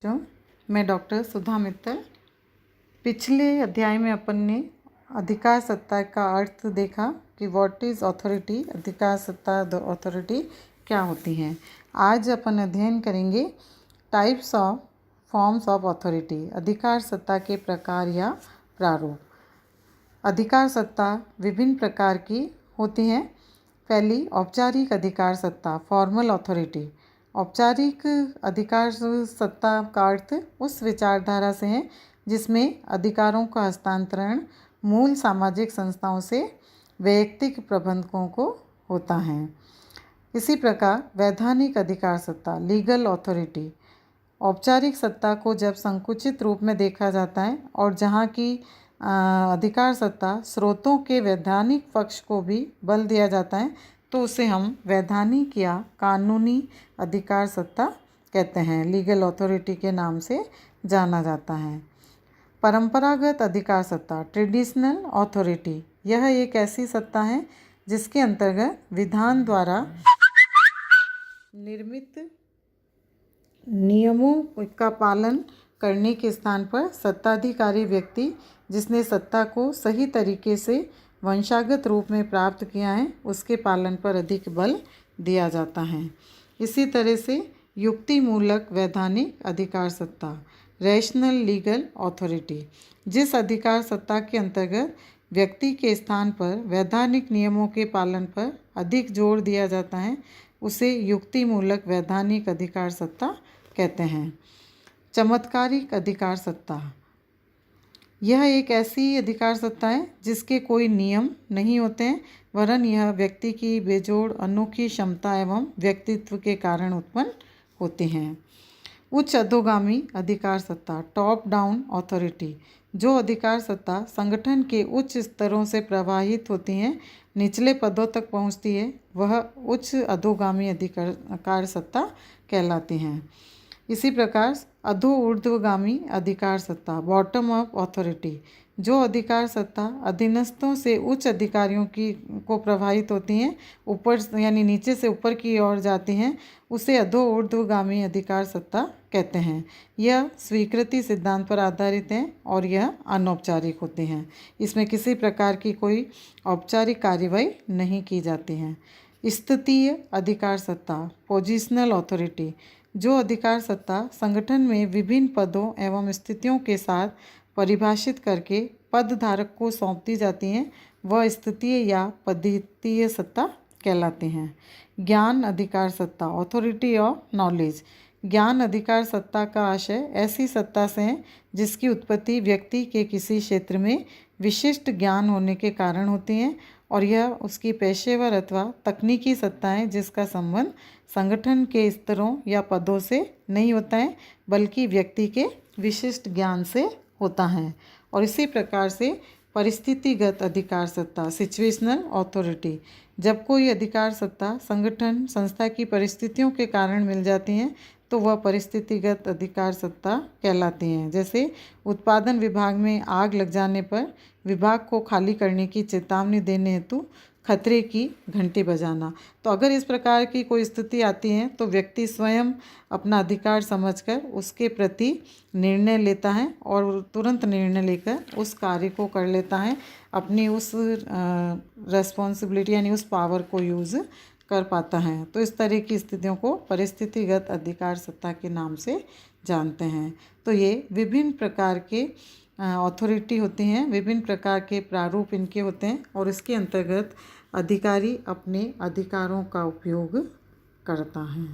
जो मैं डॉक्टर सुधा मित्तल। पिछले अध्याय में अपन ने अधिकार सत्ता का अर्थ देखा कि व्हाट इज़ अथॉरिटी, अधिकार सत्ता अथॉरिटी क्या होती हैं। आज अपन अध्ययन करेंगे types of forms of authority, अधिकार सत्ता के प्रकार या प्रारूप। अधिकार सत्ता विभिन्न प्रकार की होती हैं। पहली औपचारिक अधिकार सत्ता, फॉर्मल अथॉरिटी। औपचारिक अधिकार सत्ता का अर्थ उस विचारधारा से है जिसमें अधिकारों का हस्तांतरण मूल सामाजिक संस्थाओं से वैयक्तिक प्रबंधकों को होता है। इसी प्रकार वैधानिक अधिकार सत्ता, लीगल अथॉरिटी। औपचारिक सत्ता को जब संकुचित रूप में देखा जाता है और जहाँ की अधिकार सत्ता स्रोतों के वैधानिक पक्ष को भी बल दिया जाता है तो उसे हम वैधानिक या कानूनी अधिकार सत्ता कहते हैं, लीगल अथॉरिटी के नाम से जाना जाता है। परंपरागत अधिकार सत्ता, ट्रेडिशनल अथॉरिटी, यह एक ऐसी सत्ता है जिसके अंतर्गत विधान द्वारा निर्मित नियमों का पालन करने के स्थान पर सत्ताधिकारी व्यक्ति जिसने सत्ता को सही तरीके से वंशागत रूप में प्राप्त किया है उसके पालन पर अधिक बल दिया जाता है। इसी तरह से युक्तिमूलक वैधानिक अधिकार सत्ता, रैशनल लीगल अथॉरिटी, जिस अधिकार सत्ता के अंतर्गत व्यक्ति के स्थान पर वैधानिक नियमों के पालन पर अधिक जोर दिया जाता है उसे युक्तिमूलक वैधानिक अधिकार सत्ता कहते हैं। चमत्कारिक अधिकार सत्ता, यह एक ऐसी अधिकार सत्ता है जिसके कोई नियम नहीं होते हैं वरन यह व्यक्ति की बेजोड़ अनोखी क्षमता एवं व्यक्तित्व के कारण उत्पन्न होती हैं। उच्च अधोगामी अधिकार सत्ता, टॉप डाउन अथॉरिटी, जो अधिकार सत्ता संगठन के उच्च स्तरों से प्रवाहित होती हैं निचले पदों तक पहुंचती है वह उच्च अधोगामी अधिकार सत्ता कहलाती हैं। इसी प्रकार अधो ऊर्ध्वगामी अधिकार सत्ता, बॉटम अप अथॉरिटी, जो अधिकार सत्ता अधीनस्थों से उच्च अधिकारियों को प्रभावित होती हैं, ऊपर यानी नीचे से ऊपर की ओर जाती हैं, उसे अधो ऊर्ध्वगामी अधिकार सत्ता कहते हैं। यह स्वीकृति सिद्धांत पर आधारित है और यह अनौपचारिक होते हैं। इसमें किसी प्रकार की कोई औपचारिक कार्रवाई नहीं की जाती है। स्थितीय अधिकार सत्ता, पोजिशनल अथॉरिटी, जो अधिकार सत्ता संगठन में विभिन्न पदों एवं स्थितियों के साथ परिभाषित करके पद धारक को सौंपती जाती हैं वह स्थितीय या पद्धतीय सत्ता कहलाती हैं। ज्ञान अधिकार सत्ता, अथॉरिटी ऑफ नॉलेज, ज्ञान अधिकार सत्ता का आशय ऐसी सत्ता से है जिसकी उत्पत्ति व्यक्ति के किसी क्षेत्र में विशिष्ट ज्ञान होने के कारण होती है और यह उसकी पेशेवर अथवा तकनीकी सत्ता है जिसका संबंध संगठन के स्तरों या पदों से नहीं होता है बल्कि व्यक्ति के विशिष्ट ज्ञान से होता है। और इसी प्रकार से परिस्थितिगत अधिकार सत्ता, सिचुएशनल अथॉरिटी, जब कोई अधिकार सत्ता संगठन संस्था की परिस्थितियों के कारण मिल जाती हैं तो वह परिस्थितिगत अधिकार सत्ता कहलाती हैं। जैसे उत्पादन विभाग में आग लग जाने पर विभाग को खाली करने की चेतावनी देने हेतु खतरे की घंटी बजाना। तो अगर इस प्रकार की कोई स्थिति आती है तो व्यक्ति स्वयं अपना अधिकार समझकर उसके प्रति निर्णय लेता है और तुरंत निर्णय लेकर उस कार्य को कर लेता है, अपनी उस रेस्पॉन्सिबिलिटी यानी उस पावर को यूज़ कर पाता है। तो इस तरह की स्थितियों को परिस्थितिगत अधिकार सत्ता के नाम से जानते हैं। तो ये विभिन्न प्रकार के अथॉरिटी होती हैं, विभिन्न प्रकार के प्रारूप इनके होते हैं और इसके अंतर्गत अधिकारी अपने अधिकारों का उपयोग करता है।